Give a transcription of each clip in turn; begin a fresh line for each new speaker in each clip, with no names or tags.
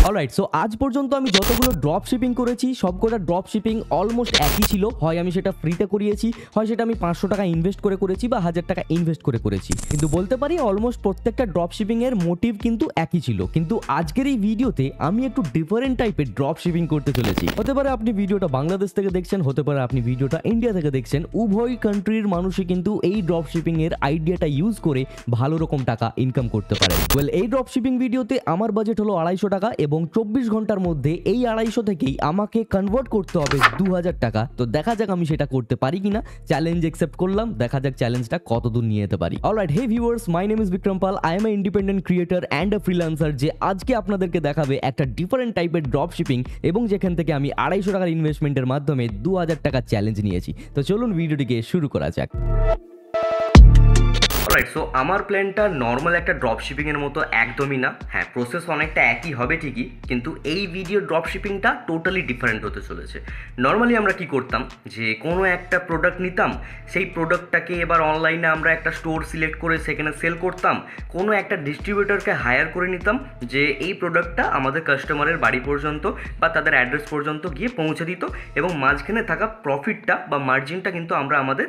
Alright, so আজ পর্যন্ত আমি যতগুলো ড্রপ শিপিং করেছি সবকটা ড্রপ শিপিং অলমোস্ট একই ছিল। হয় আমি সেটা ফ্রিতে করিয়েছি, হয় সেটা আমি 500 টাকা ইনভেস্ট করে করেছি বা 1000 টাকা ইনভেস্ট করে করেছি, কিন্তু বলতে পারি অলমোস্ট প্রত্যেকটা ড্রপ শিপিং এর মোটিভ কিন্তু একই ছিল। কিন্তু আজকের এই ভিডিওতে আমি একটু ডিফারেন্ট টাইপের ড্রপ শিপিং করতে চলেছি। হতে পারে আপনি ভিডিওটা বাংলাদেশ থেকে দেখছেন, হতে পারে আপনি ভিডিওটা ইন্ডিয়া থেকে দেখছেন। উভয় কান্ট্রির মানুষই কিন্তু এই ড্রপ শিপিং এর আইডিয়াটা ইউজ করে ভালো রকম টাকা ইনকাম করতে পারে। ওয়েল, এই ড্রপ শিপিং ভিডিওতে আমার বাজেট হলো 250 টাকা এবং 24 ঘন্টার মধ্যে এই 250 থেকেই আমাকে কনভার্ট করতে হবে 2000 টাকা। তো দেখা যাক আমি সেটা করতে পারি কিনা। চ্যালেঞ্জ অ্যাকসেপ্ট করলাম, দেখা যাক চ্যালেঞ্জটা কতদূর নিয়ে যেতে পারি। Alright, hey viewers, my name is Bikram Pal. I am a independent creator and a freelancer, যে আজকে আপনাদেরকে দেখাবে একটা ডিফারেন্ট টাইপের ড্রপ শিপিং এবং যেখান থেকে আমি 250 টাকার ইনভেস্টমেন্টের মাধ্যমে 2000 টাকার চ্যালেঞ্জ নিয়েছি। তো চলুন ভিডিওটিকে শুরু করা যাক। অলরাইট, সো আমার প্ল্যানটা নর্মাল একটা ড্রপ শিপিংয়ের মতো একদমই না। হ্যাঁ, প্রসেস অনেকটা একই হবে ঠিকই, কিন্তু এই ভিডিও ড্রপ শিপিংটা টোটালি ডিফারেন্ট হতে চলেছে। নর্মালি আমরা কি করতাম, যে কোনো একটা প্রোডাক্ট নিতাম, সেই প্রোডাক্টটাকে এবার অনলাইনে আমরা একটা স্টোর সিলেক্ট করে সেখানে সেল করতাম, কোনো একটা ডিস্ট্রিবিউটরকে হায়ার করে নিতাম যে এই প্রোডাক্টটা আমাদের কাস্টমারের বাড়ি পর্যন্ত বা তাদের অ্যাড্রেস পর্যন্ত গিয়ে পৌঁছে দিত, এবং মাঝখানে থাকা প্রফিটটা বা মার্জিনটা কিন্তু আমরা আমাদের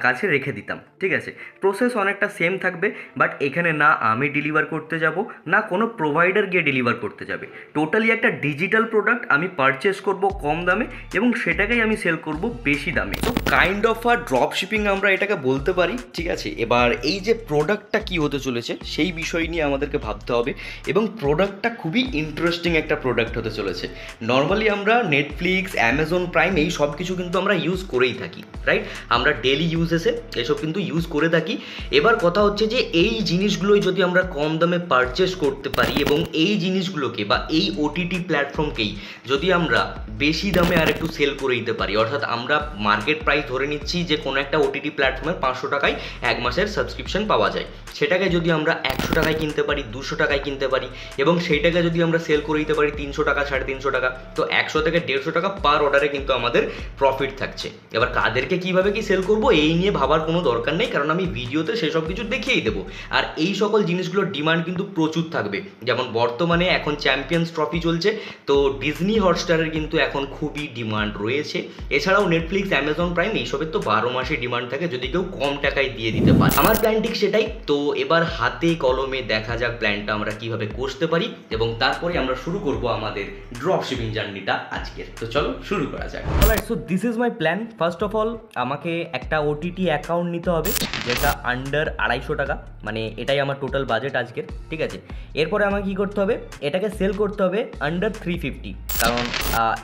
কাছে রেখে দিতাম। ঠিক আছে, প্রসেস অনেকটা সেম থাকবে, বাট এখানে না আমি ডেলিভার করতে যাব, না কোনো প্রোভাইডার গিয়ে ডেলিভার করতে যাবে। টোটালি একটা ডিজিটাল প্রোডাক্ট আমি পারচেস করব কম দামে এবং সেটাকেই আমি সেল করব বেশি দামে। তো kind of a drop shipping আমরা এটাকে বলতে পারি। ঠিক আছে, এবার এই যে প্রোডাক্টটা কি হতে চলেছে সেই বিষয় নিয়ে আমাদেরকে ভাবতে হবে, এবং প্রোডাক্টটা খুবই ইন্টারেস্টিং একটা প্রোডাক্ট হতে চলেছে। নর্মালি আমরা নেটফ্লিক্স, অ্যামাজন প্রাইম এই সব কিছু কিন্তু আমরা ইউজ করেই থাকি, রাইট? আমরা ডেলি ইউজেসে এসব কিন্তু ইউজ করে থাকি। এবার কথা হচ্ছে যে এই জিনিসগুলোই যদি আমরা কম দামে পারচেস করতে পারি এবং এই জিনিসগুলোকে বা এই ওটিটি প্ল্যাটফর্মকেই যদি আমরা বেশি দামে আর একটু সেল করে দিতে পারি, অর্থাৎ আমরা মার্কেট প্রাইস ধরে নিচ্ছি যে কোনো একটা ওটিটি প্ল্যাটফর্মের 500 টাকায় এক মাসের সাবস্ক্রিপশন পাওয়া যায়, সেটাকে যদি আমরা 100 টাকায় কিনতে পারি, 200 টাকায় কিনতে পারি, এবং সেইটাকে যদি আমরা সেল করে দিতে পারি 300 টাকা, 350 টাকা, তো 100 থেকে 150 টাকা পার অর্ডারে কিন্তু আমাদের প্রফিট থাকছে। এবার কাদেরকে কিভাবে কি সেল করব এই নিয়ে ভাবার কোনো দরকার নেই, কারণ আমি ভিডিওতে সেসব কিছু দেখিয়েই দেবো। আর এই সকল জিনিসগুলোর ডিমান্ড কিন্তু প্রচুর থাকবে। যেমন বর্তমানে এখন চ্যাম্পিয়ন্স ট্রফি চলছে, তো ডিজনি হটস্টারের কিন্তু এখন খুবই ডিমান্ড রয়েছে। এছাড়াও নেটফ্লিক্স, অ্যামাজন প্রাইম এইসবের তো 12 মাসে ডিমান্ড থাকে যদি কেউ কম টাকায় দিয়ে দিতে পারে। আমার প্ল্যান ঠিক সেটাই। তো এবার হাতে কলমে দেখা যাক প্ল্যানটা আমরা কিভাবে করতে পারি, এবং তারপরে আমরা শুরু করব আমাদের ড্রপ শিপিং জার্নিটা আজকের। তো চলো শুরু করা যাক। Alright, so this is my plan. First of all আমাকে একটা ওটিটি অ্যাকাউন্ট নিতে হবে যেটা আন্ডার 250 টাকা, মানে এটাই আমার টোটাল বাজেট আজকের। ঠিক আছে, এরপরে আমাকে কী করতে হবে, এটাকে সেল করতে হবে আন্ডার 350, কারণ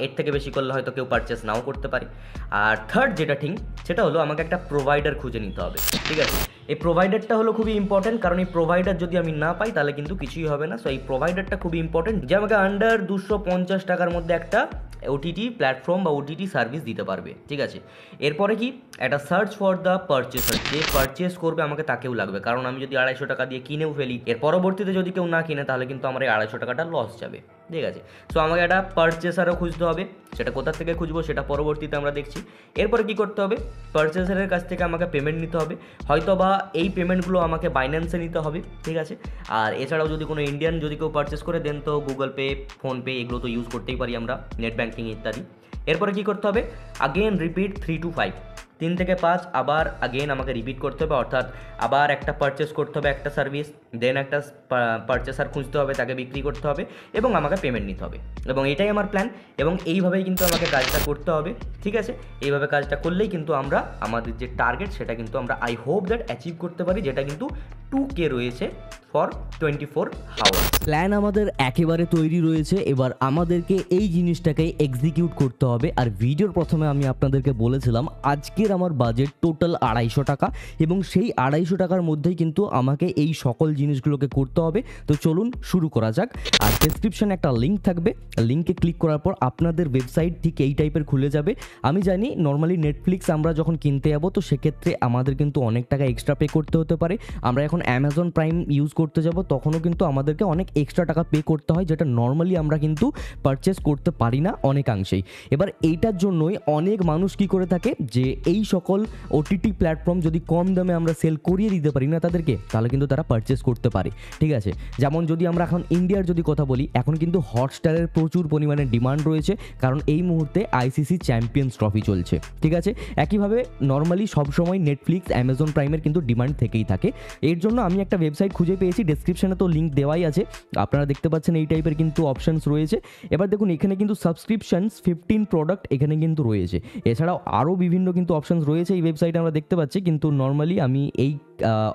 এর থেকে বেশি করলে হয়তো কেউ পারচেস নাও করতে পারে। আর থার্ড যেটা ঠিক সেটা হলো আমাকে একটা প্রোভাইডার খুঁজে নিতে হবে। ঠিক আছে, এই প্রোভাইডারটা হলো খুবই ইম্পর্টেন্ট, কারণ এই প্রোভাইডার যদি আমি না পাই তাহলে কিন্তু কিছুই হবে না। সো এই প্রোভাইডারটা খুবই ইম্পর্টেন্ট, যে আমাকে আন্ডার 250 টাকার মধ্যে একটা ওটিটি প্ল্যাটফর্ম বা ওটিটি সার্ভিস দিতে পারবে। ঠিক আছে, এরপরে কি একটা সার্চ ফর দ্য পারচেসার, যে পারচেস করবে আমাকে তাকেও লাগবে, কারণ আমি যদি 250 টাকা দিয়ে কিনেও ফেলি, এর পরবর্তীতে যদি কেউ না কিনে তাহলে কিন্তু আমার এই 250 টাকাটা লস যাবে। ঠিক আছে, সো আমাকে একটা পারচেসারও খুঁজতে হবে। সেটা কোথা থেকে খুঁজবো সেটা পরবর্তীতে আমরা দেখছি। এরপরে কি করতে হবে, পারচেসারের কাছ থেকে আমাকে পেমেন্ট নিতে হবে, হয়তো বা এই পেমেন্টগুলো আমাকে বাইন্যান্সে নিতে হবে। ঠিক আছে, আর এছাড়াও যদি কোনো ইন্ডিয়ান যদি কেউ পারচেস করে দেন তো গুগল পে, ফোনপে এগুলো তো ইউজ করতেই পারি আমরা, নেট ব্যাঙ্কিং ইত্যাদি। এরপরে কি করতে হবে, আগেন রিপিট 3 to 5, 3 থেকে 5 আবার আগেন আমাকে রিপিট করতে হবে, অর্থাৎ আবার একটা পারচেস করতে হবে একটা সার্ভিস, দেন একটা পারচেসার খুঁজতে হবে, তাকে বিক্রি করতে হবে এবং আমাকে পেমেন্ট নিতে হবে। এবং এটাই আমার প্ল্যান, এবং এইভাবেই কিন্তু আমাকে কাজটা করতে হবে। ঠিক আছে, এইভাবে কাজটা করলেই কিন্তু আমরা আমাদের যে টার্গেট সেটা কিন্তু আমরা আই হোপ দ্যাট অ্যাচিভ করতে পারি, যেটা কিন্তু 2K রয়েছে ফর 24 আওয়ার। প্ল্যান আমাদের একেবারে তৈরি রয়েছে, এবার আমাদেরকে এই জিনিসটাকে এক্সিকিউট করতে হবে। আর ভিডিওর প্রথমে আমি আপনাদেরকে বলেছিলাম আজকের আমার বাজেট টোটাল 250 টাকা, এবং সেই 250 টাকার মধ্যেই কিন্তু আমাকে এই সকল জিনিসগুলোকে করতে হবে। তো চলুন শুরু করা যাক। আর ডেসক্রিপশনে একটা লিঙ্ক থাকবে, লিঙ্কে ক্লিক করার পর আপনাদের ওয়েবসাইট ঠিক এই টাইপের খুলে যাবে। আমি জানি নর্মালি নেটফ্লিক্স আমরা যখন কিনতে যাবো তো সেক্ষেত্রে আমাদের কিন্তু অনেক টাকা এক্সট্রা পে করতে হতে পারে। আমরা এখন অ্যামাজন প্রাইম ইউজ করতে যাব তখনও কিন্তু আমাদেরকে অনেক এক্সট্রা টাকা পে করতে হয়, যেটা নর্মালি আমরা কিন্তু পারচেস করতে পারি না অনেকাংশেই। এবার এইটার জন্যই অনেক মানুষ কি করে থাকে, যে এই
এই সকল ওটিটি প্ল্যাটফর্ম যদি কম দামে আমরা সেল করিয়ে দিতে পারি না তাদেরকে, তাহলে কিন্তু তারা পারচেস করতে পারে। ঠিক আছে, যেমন যদি আমরা এখন ইন্ডিয়ার যদি কথা বলি, এখন কিন্তু হটস্টারের প্রচুর পরিমাণে ডিমান্ড রয়েছে, কারণ এই মুহূর্তে আইসিসি চ্যাম্পিয়ন্স ট্রফি চলছে। ঠিক আছে, একইভাবে নর্মালি সবসময় নেটফ্লিক্স, অ্যামাজন প্রাইমের কিন্তু ডিমান্ড থেকেই থাকে। এর জন্য আমি একটা ওয়েবসাইট খুঁজে পেয়েছি, ডেসক্রিপশনে তো লিঙ্ক দেওয়াই আছে, আপনারা দেখতে পাচ্ছেন এই টাইপের কিন্তু অপশানস রয়েছে। এবার দেখুন এখানে কিন্তু সাবস্ক্রিপশনস 15 প্রোডাক্ট এখানে কিন্তু রয়েছে, এছাড়াও আরও বিভিন্ন কিন্তু অপশানস রয়েছে এই ওয়েবসাইটে আমরা দেখতে পাচ্ছি। কিন্তু নর্মালি আমি এই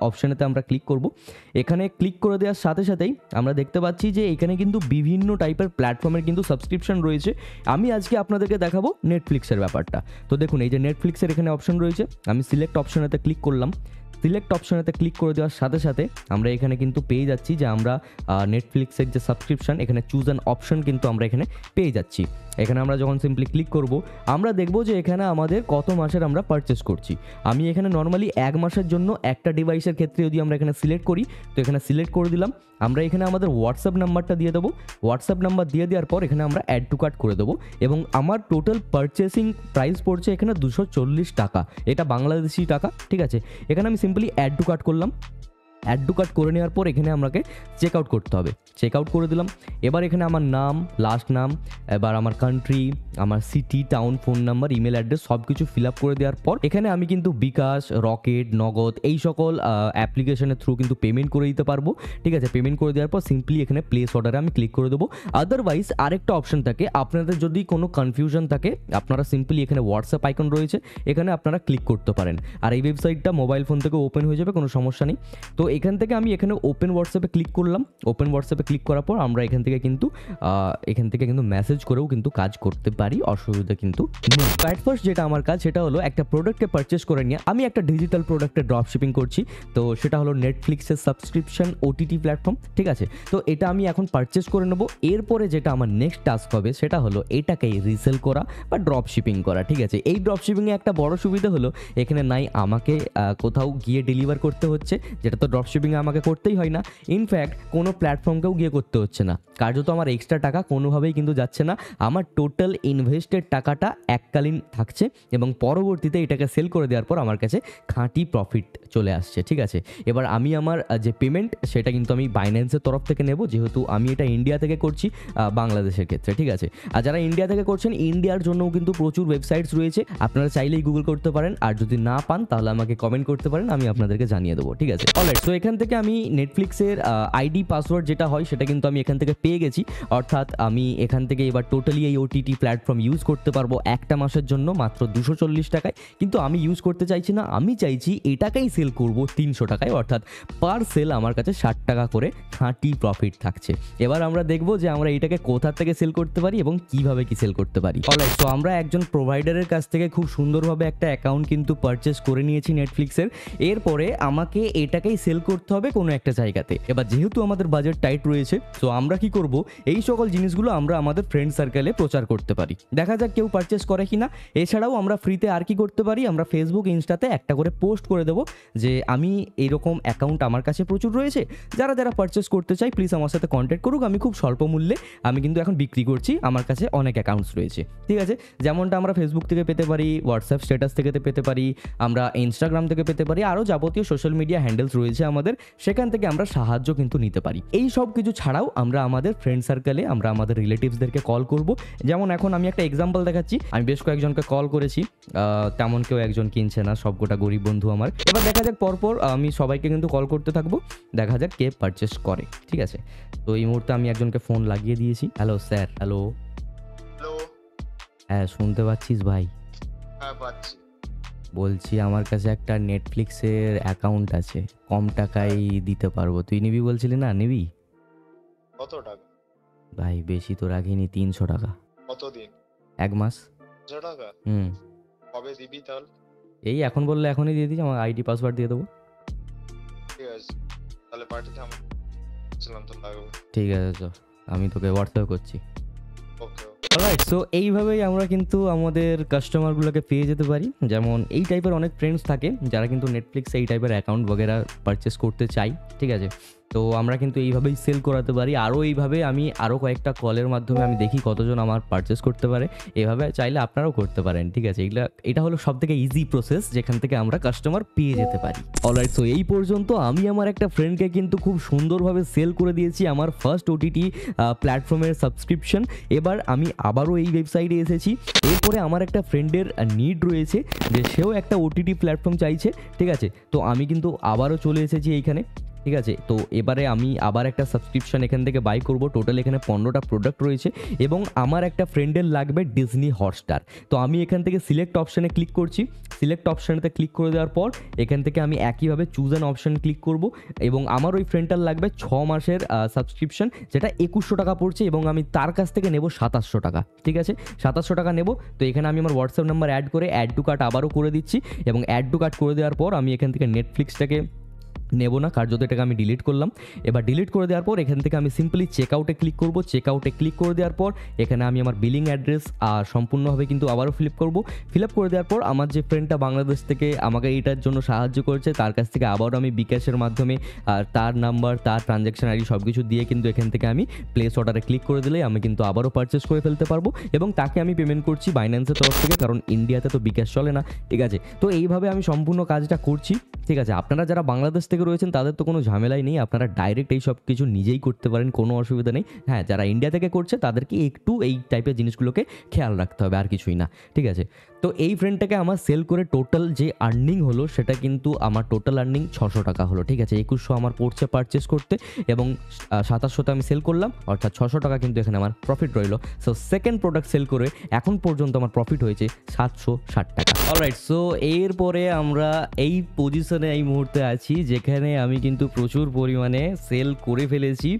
অপশানেতে আমরা ক্লিক করব। এখানে ক্লিক করে দেওয়ার সাথে সাথেই আমরা দেখতে পাচ্ছি যে এখানে কিন্তু বিভিন্ন টাইপের প্ল্যাটফর্মের কিন্তু সাবস্ক্রিপশন রয়েছে। আমি আজকে আপনাদেরকে দেখাবো নেটফ্লিক্সের ব্যাপারটা। তো দেখুন এই যে নেটফ্লিক্সের এখানে অপশন রয়েছে, আমি সিলেক্ট অপশনেতে ক্লিক করলাম। সিলেক্ট অপশনেতে ক্লিক করে দেওয়ার সাথে সাথে আমরা এখানে কিন্তু পেয়ে যাচ্ছি যে আমরা নেটফ্লিক্সের যে সাবস্ক্রিপশন, এখানে চুজ অ্যান অপশন কিন্তু আমরা এখানে পেয়ে যাচ্ছি। এখানে আমরা যখন সিম্পলি ক্লিক করব, আমরা দেখব যে এখানে আমাদের কত মাসের আমরা পারচেস করছি। আমি এখানে নর্মালি 1 মাসের জন্য একটা ডিভাইসের ক্ষেত্রে যদি আমরা এখানে সিলেক্ট করি, তো এখানে সিলেক্ট করে দিলাম। আমরা এখানে আমাদের হোয়াটসঅ্যাপ নাম্বারটা দিয়ে দেবো। হোয়াটসঅ্যাপ নাম্বার দিয়ে দেওয়ার পর এখানে আমরা অ্যাড টু কার্ট করে দেবো, এবং আমার টোটাল পারচেসিং প্রাইস পড়ছে এখানে 240 টাকা, এটা বাংলাদেশি টাকা। ঠিক আছে, এখানে আমি সিম্পলি অ্যাড টু কার্ট করলাম। অ্যাড টু কার্ট করে নেওয়ার পর এখানে আমাকে চেক আউট করতে হবে, চেক আউট করে দিলাম। এবার এখানে আমার নাম, লাস্ট নাম, এবার আমার কান্ট্রি, আমার city, town, phone number, email address সব কিছু ফিল আপ করে দেওয়ার পর এখানে আমি কিন্তু বিকাশ, রকেট, নগদ এই সকল অ্যাপ্লিকেশনের থ্রু কিন্তু পেমেন্ট করে দিতে পারবো। ঠিক আছে, পেমেন্ট করে দেওয়ার পর সিম্পলি এখানে প্লেস অর্ডারে আমি ক্লিক করে দেবো। আদারওয়াইজ আরেকটা অপশন থাকে, আপনাদের যদি কোনো কনফিউশন থাকে আপনারা সিম্পলি এখানে হোয়াটসঅ্যাপ আইকন রয়েছে, এখানে আপনারা ক্লিক করতে পারেন। আর এই ওয়েবসাইটটা মোবাইল ফোন থেকে ওপেন হয়ে যাবে, কোনো সমস্যা নেই। তো এখান থেকে আমি এখানে ওপেন হোয়াটসঅ্যাপে ক্লিক করলাম। ওপেন হোয়াটসঅ্যাপে ক্লিক করার পর আমরা এখান থেকে কিন্তু মেসেজ করেও কিন্তু কাজ করতে পারি, অসুবিধা কিন্তু নেই। অ্যাট ফার্স্ট যেটা আমার কাজ সেটা হলো একটা প্রোডাক্টকে পারচেস করে নিয়ে আমি একটা ডিজিটাল প্রোডাক্টের ড্রপ শিপিং করছি। তো সেটা হলো নেটফ্লিক্সের সাবস্ক্রিপশন ওটিটি প্ল্যাটফর্ম। ঠিক আছে, তো এটা আমি এখন পারচেস করে নেব। এরপরে যেটা আমার নেক্সট টাস্ক হবে সেটা হলো এটাকেই রিসেল করা বা ড্রপ শিপিং করা। ঠিক আছে, এই ড্রপ শিপিংয়ে একটা বড় সুবিধা হলো এখানে নাই আমাকে কোথাও গিয়ে ডেলিভার করতে হচ্ছে, যেটা তো ড্রপ শিপিংয়ে আমাকে করতেই হয় না। ইনফ্যাক্ট কোনো প্ল্যাটফর্মকেও গিয়ে করতে হচ্ছে না, কার্যত আমার এক্সট্রা টাকা কোনোভাবেই কিন্তু যাচ্ছে না। আমার টোটাল ইনভেস্টেড টাকাটা এককালীন থাকছে, এবং পরবর্তীতে এটাকে সেল করে দেওয়ার পর আমার কাছে খাঁটি প্রফিট চলে আসছে। ঠিক আছে, এবার আমি আমার যে পেমেন্ট সেটা কিন্তু আমি বাইন্যান্সের তরফ থেকে নেব, যেহেতু আমি এটা ইন্ডিয়া থেকে করছি বাংলাদেশের ক্ষেত্রে। ঠিক আছে, আর যারা ইন্ডিয়া থেকে করছেন, ইন্ডিয়ার জন্যও কিন্তু প্রচুর ওয়েবসাইটস রয়েছে, আপনারা চাইলেই গুগল করতে পারেন, আর যদি না পান তাহলে আমাকে কমেন্ট করতে পারেন, আমি আপনাদেরকে জানিয়ে দেবো। ঠিক আছে, অলরাইট। সো এখান থেকে আমি নেটফ্লিক্সের আইডি পাসওয়ার্ড যেটা হয় সেটা কিন্তু আমি এখান থেকে পেয়ে গেছি, অর্থাৎ আমি এখান থেকে এবার টোটালি এই ওটিটি প্ল্যাটফর্ম ইউজ করতে পারবো একটা মাসের জন্য মাত্র 240 টাকায়। কিন্তু আমি ইউজ করতে চাইছি না, আমি চাইছি এটাকেই সেল করব 300 টাকায়, অর্থাৎ পার সেল আমার কাছে 60 টাকা করে খাঁটি প্রফিট থাকছে। এবার আমরা দেখবো যে আমরা এটাকে কোথা থেকে সেল করতে পারি এবং কিভাবে কি সেল করতে পারি। অলরাইট, সো আমরা একজন প্রোভাইডারের কাছ থেকে খুব সুন্দরভাবে একটা অ্যাকাউন্ট কিন্তু পারচেস করে নিয়েছি নেটফ্লিক্সের। এরপরে আমাকে এটাকেই সেল করতে হবে কোনো একটা জায়গাতে। এবার যেহেতু আমাদের বাজেট টাইট রয়েছে, তো আমরা কি করব, এই সকল জিনিসগুলো আমরা আমাদের ফ্রেন্ড সার্কেলে প্রচার করতে পারি, দেখা যাক কেউ পারচেস করে কিনা। এছাড়াও আমরা ফ্রিতে আর কি করতে পারি, আমরা ফেসবুক, ইনস্টাতে একটা করে পোস্ট করে দেবো যে আমি এইরকম অ্যাকাউন্ট আমার কাছে প্রচুর রয়েছে, যারা যারা পারচেস করতে চাই প্লিজ আমার সাথে কন্ট্যাক্ট করুক, আমি খুব স্বল্প মূল্যে আমি কিন্তু এখন বিক্রি করছি, আমার কাছে অনেক অ্যাকাউন্টস রয়েছে। ঠিক আছে, যেমনটা আমরা ফেসবুক থেকে পেতে পারি, হোয়াটসঅ্যাপ স্ট্যাটাস থেকে পেতে পারি, আমরা ইনস্টাগ্রাম থেকে পেতে পারি, আরও যাবতীয় সোশ্যাল মিডিয়া হ্যান্ডেলস রয়েছে আমাদের, সেখান থেকে আমরা সাহায্য কিন্তু নিতে পারি। এই সব কিছু ছাড়াও আমরা আমাদের ফ্রেন্ড সার্কেলে আমরা আমাদের রিলেটিভসদেরকে কল করব। যেমন এখন আমি একটা এক্সাম্পল দেখাচ্ছি, আমি বেশ কয়েকজনকে কল করেছি, তেমন কেউ একজন কিনছে না, সবকটা গরিব বন্ধু আমার। এবার দেখা যাক পরপর আমি সবাইকে কিন্তু কল করতে থাকবো, দেখা যাক কে পারচেস করে। ঠিক আছে, তো এই মুহূর্তে আমি একজনকে ফোন লাগিয়ে দিয়েছি। Hello sir. হ্যালো। হ্যাঁ, শুনতে পাচ্ছিস ভাই?
হ্যাঁ পাচ্ছি।
বলছি আমার কাছে একটা নেটফ্লিক্সের অ্যাকাউন্ট আছে, কম টাকায় দিতে পারবো, তুই নিবি বলছিলি না? নিবি?
কত টাকা?
ভাই বেশি তো রাখিনি, 300 টাকা।
কতদিন?
1 মাস।
300 টাকা? কবে দিবি তাহলে?
এই এখন বললে এখনই দিয়ে দিই, আমার আইডি পাসওয়ার্ড দিয়ে দেবো।
ঠিক আছে, তাহলে পার্টিতে আমার ছিলাম তো লাগবে।
ঠিক আছে, চল আমি তোকে হোয়াটসঅ্যাপ করছি।
ওকে।
অলরাইট, সো এইভাবেই আমরা কিন্তু আমাদের কাস্টমারগুলোকে পেয়ে যেতে পারি। যেমন এই টাইপের অনেক ফ্রেন্ডস থাকে যারা কিন্তু নেটফ্লিক্সে এই টাইপের অ্যাকাউন্ট বগেরা পারচেস করতে চাই। ঠিক আছে, তো আমরা কিন্তু এইভাবেই সেল করাতে পারি। আরও এইভাবে আমি আরও কয়েকটা কলের মাধ্যমে আমি দেখি কতজন আমার পারচেস করতে পারে। এভাবে চাইলে আপনারাও করতে পারেন, ঠিক আছে? এটা হলো সবথেকে ইজি প্রসেস যেখান থেকে আমরা কাস্টমার পেয়ে যেতে পারি। অলরাইট, সো এই পর্যন্ত আমি আমার একটা ফ্রেন্ডকে কিন্তু খুব সুন্দরভাবে সেল করে দিয়েছি আমার ফার্স্ট ওটিটি প্ল্যাটফর্মের সাবস্ক্রিপশন। এবার আমি আবারও এই ওয়েবসাইটে এসেছি। এরপরে আমার একটা ফ্রেন্ডের নিড রয়েছে যে সেও একটা ওটিটি প্ল্যাটফর্ম চাইছে, ঠিক আছে? তো আমি কিন্তু আবারও চলে এসেছি এইখানে, ঠিক আছে? তো এবারে আমি আবার একটা সাবস্ক্রিপশন এখান থেকে বাই করব। টোটাল এখানে 15টা প্রোডাক্ট রয়েছে এবং আমার একটা ফ্রেন্ডের লাগবে ডিজনি হটস্টার। তো আমি এখান থেকে সিলেক্ট অপশানে ক্লিক করছি। সিলেক্ট অপশানেতে ক্লিক করে দেওয়ার পর এখান থেকে আমি একইভাবে চুজ অ্যান অপশান ক্লিক করব এবং আমার ওই ফ্রেন্ডটার লাগবে 6 মাসের সাবস্ক্রিপশন, যেটা 2100 টাকা পড়ছে এবং আমি তার কাছ থেকে নেব 2700 টাকা, ঠিক আছে? 2700 টাকা নেব। তো এখানে আমি আমার হোয়াটসঅ্যাপ নাম্বার অ্যাড করে অ্যাড টু কার্ট আবারও করে দিচ্ছি এবং অ্যাড টু কার্ট করে দেওয়ার পর আমি এখান থেকে নেটফ্লিক্সটাকে নেব না, কার্যত এটাকে আমি ডিলিট করলাম। এবার ডিলিট করে দেওয়ার পর এখান থেকে আমি সিম্পলি চেকআউটে ক্লিক করব। চেকআউটে ক্লিক করে দেওয়ার পর এখানে আমি আমার বিলিং অ্যাড্রেস সম্পূর্ণভাবে কিন্তু আবারও ফিল আপ করে দেওয়ার পর আমার যে ফ্রেন্ডটা বাংলাদেশ থেকে আমাকে এটার জন্য সাহায্য করেছে তার কাছ থেকে আবারও আমি বিকাশের মাধ্যমে তার নাম্বার, তার ট্রানজ্যাকশন আইডি সব কিছু দিয়ে কিন্তু এখান থেকে আমি প্লেস অর্ডারে ক্লিক করে দিলেই আমি কিন্তু আবারও পারচেস করে ফেলতে পারবো এবং তাকে আমি পেমেন্ট করছি বাইন্যান্সের তরফ থেকে, কারণ ইন্ডিয়াতে তো বিকাশ চলে না, ঠিক আছে? তো এইভাবে আমি সম্পূর্ণ কাজটা করছি, ঠিক আছে? আপনারা যারা বাংলাদেশ থেকে রয়েছেন তাদের তো কোনো ঝামেলাই নেই, আপনারা ডাইরেক্ট এই সব কিছু নিজেই করতে পারেন, কোনো অসুবিধা নেই। হ্যাঁ, যারা ইন্ডিয়া থেকে করছে তাদেরকে একটু এই টাইপের জিনিসগুলোকে খেয়াল রাখতে হবে, আর কিছুই না, ঠিক আছে? তো এই ফ্রেন্ডটাকে আমার সেল করে টোটাল যে আর্নিং হলো সেটা কিন্তু আমার টোটাল আর্নিং 600 টাকা হলো, ঠিক আছে? 2100 আমার পড়ছে পারচেস করতে এবং 2700তে আমি সেল করলাম, অর্থাৎ 600 টাকা কিন্তু এখানে আমার প্রফিট রইলো। সো সেকেন্ড প্রোডাক্ট সেল করে এখন পর্যন্ত আমার প্রফিট হয়েছে 760 টাকা। অলরাইট, সো এরপরে আমরা এই পজিশনে এই মুহূর্তে আছি যেখানে আমি কিন্তু প্রচুর পরিমাণে সেল করে ফেলেছি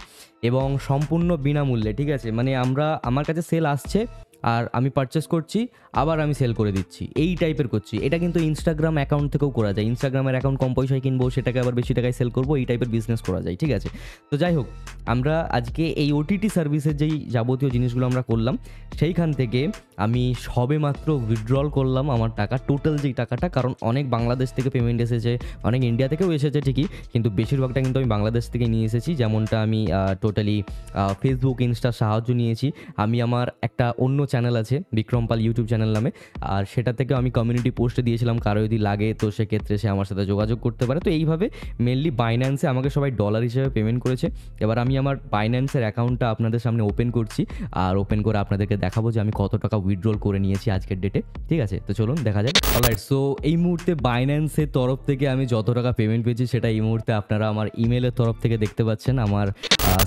এবং সম্পূর্ণ বিনামূল্যে, ঠিক আছে? মানে আমার কাছে সেল আসছে আর আমি পারচেস করছি, আবার আমি সেল করে দিচ্ছি, এই টাইপের করছি। এটা কিন্তু ইনস্টাগ্রাম অ্যাকাউন্ট থেকেও করা যায়। ইনস্টাগ্রামের অ্যাকাউন্ট কম পয়সায় কিনবো, সেটাকে আবার বেশি টাকায় সেল করবো, এই টাইপের বিজনেস করা যায়, ঠিক আছে? তো যাই হোক, আমরা আজকে এই ওটিটি সার্ভিসের যেই যাবতীয় জিনিসগুলো আমরা করলাম সেইখান থেকে আমি সবে মাত্র উইথড্রল করলাম আমার টাকা, টোটাল যেই টাকাটা, কারণ অনেক বাংলাদেশ থেকে পেমেন্ট এসেছে, অনেক ইন্ডিয়া থেকেও এসেছে ঠিকই, কিন্তু বেশিরভাগটা কিন্তু আমি বাংলাদেশ থেকে নিয়ে এসেছি। যেমনটা আমি টোটালি ফেসবুক, ইনস্টার সাহায্য নিয়েছি। আমি আমার একটা অন্য চ্যানেল আছে বিক্রম পাল ইউটিউব চ্যানেল নামে, আর সেটা থেকে আমি কমিউনিটি পোস্টে দিয়েছিলাম, কারো যদি লাগে তো সেক্ষেত্রে সে আমার সাথে যোগাযোগ করতে পারে। তো এইভাবে মেনলি বাইন্যান্সে আমাকে সবাই ডলার হিসেবে পেমেন্ট করেছে। এবার আমি আমার বাইন্যান্সের অ্যাকাউন্টটা আপনাদের সামনে ওপেন করছি আর ওপেন করে আপনাদেরকে দেখাবো যে আমি কত টাকা উইথড্রল করে নিয়েছি আজকের ডেটে, ঠিক আছে? তো চলুন দেখা যাক। অলরাইট, সো এই মুহূর্তে বাইন্যান্সের তরফ থেকে আমি যত টাকা পেমেন্ট পেয়েছি সেটা এই মুহূর্তে আপনারা আমার ইমেলের তরফ থেকে দেখতে পাচ্ছেন। আমার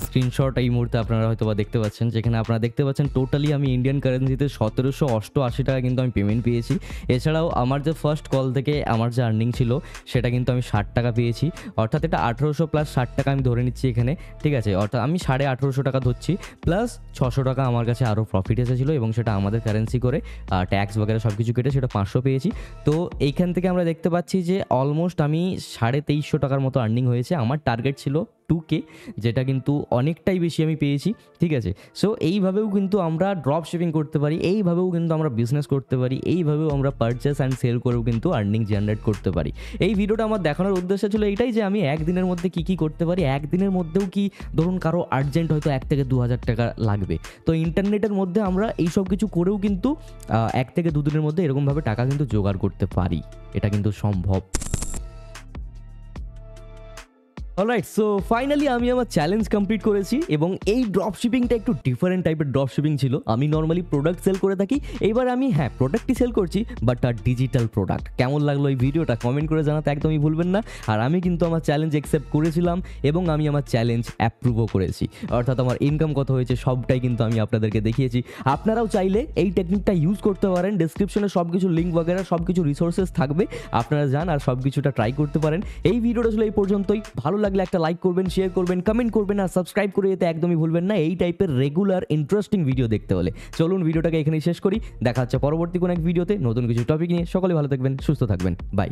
স্ক্রিনশট এই মুহূর্তে আপনারা হয়তো বা দেখতে পাচ্ছেন, যেখানে আপনারা দেখতে পাচ্ছেন টোটালি আমি ইন্ডিয়ান কারেন্সিতে 1788 টাকা কিন্তু আমি পেমেন্ট পেয়েছি। এছাড়াও আমার যে ফার্স্ট কল থেকে আমার যে আর্নিং ছিল সেটা কিন্তু আমি 60 টাকা পেয়েছি, অর্থাৎ এটা 1800 প্লাস 60 টাকা আমি ধরে নিচ্ছি এখানে, ঠিক আছে? অর্থাৎ আমি 1850 টাকা ধরছি, প্লাস 600 টাকা আমার কাছে আরও প্রফিট এসেছিলো এবং সেটা আমাদের কারেন্সি করে ট্যাক্স বগেরা সব কিছু কেটে সেটা 500 পেয়েছি। তো এইখান থেকে আমরা দেখতে পাচ্ছি যে অলমোস্ট আমি 2350 টাকার মতো আর্নিং হয়েছে। আমার টার্গেট ছিল 2K, যেটা কিন্তু অনেকটাই বেশি আমি পেয়েছি, ঠিক আছে? সো এইভাবেও কিন্তু আমরা ড্রপ শিপিং করতে পারি, এইভাবেও কিন্তু আমরা বিজনেস করতে পারি, এইভাবেও আমরা পারচেস অ্যান্ড সেল করেও কিন্তু আর্নিং জেনারেট করতে পারি। এই ভিডিওটা আমার দেখানোর উদ্দেশ্য ছিল এইটাই যে আমি একদিনের মধ্যে কী করতে পারি। একদিনের মধ্যেও কি ধরুন কারো আর্জেন্ট হয়তো 1 থেকে 2000 টাকা লাগবে, তো ইন্টারনেটের মধ্যে আমরা এই সব কিছু করেও কিন্তু 1 থেকে 2 দিনের মধ্যে এরকমভাবে টাকা কিন্তু জোগাড় করতে পারি, এটা কিন্তু সম্ভব। অলরাইট, সো ফাইনালি আমি আমার চ্যালেঞ্জ কমপ্লিট করেছি এবং এই ড্রপ শিপিংটা একটু ডিফারেন্ট টাইপের ড্রপ শিপিং ছিল। আমি নর্মালি প্রোডাক্ট সেল করে থাকি, এইবার আমি প্রোডাক্টই সেল করছি, বাট আর ডিজিটাল প্রোডাক্ট। কেমন লাগলো এই ভিডিওটা কমেন্ট করে জানাতে একদমই ভুলবেন না। আর আমি কিন্তু আমার চ্যালেঞ্জ অ্যাকসেপ্ট করেছিলাম এবং আমি আমার চ্যালেঞ্জ অ্যাপ্রুভও করেছি, অর্থাৎ আমার ইনকাম কত হয়েছে সবটাই কিন্তু আমি আপনাদেরকে দেখিয়েছি। আপনারাও চাইলে এই টেকনিকটা ইউজ করতে পারেন, ডেসক্রিপশনে সব কিছু লিঙ্ক বগেরা সব কিছু রিসোর্সেস থাকবে, আপনারা যান আর সব কিছুটা ট্রাই করতে পারেন। এই ভিডিওটা ছিল এই পর্যন্তই। ভালো লাগলে একটা লাইক করবেন, শেয়ার করবেন, কমেন্ট করবেন আর সাবস্ক্রাইব করে যেতে একদমই ভুলবেন না এই টাইপের রেগুলার ইন্টারেস্টিং ভিডিও দেখতে হলে। চলুন ভিডিওটাকে এখানেই শেষ করি, দেখা হচ্ছে পরবর্তী কোনো এক ভিডিওতে নতুন কিছু টপিক নিয়ে। সকলে ভালো থাকবেন, সুস্থ থাকবেন, বাই।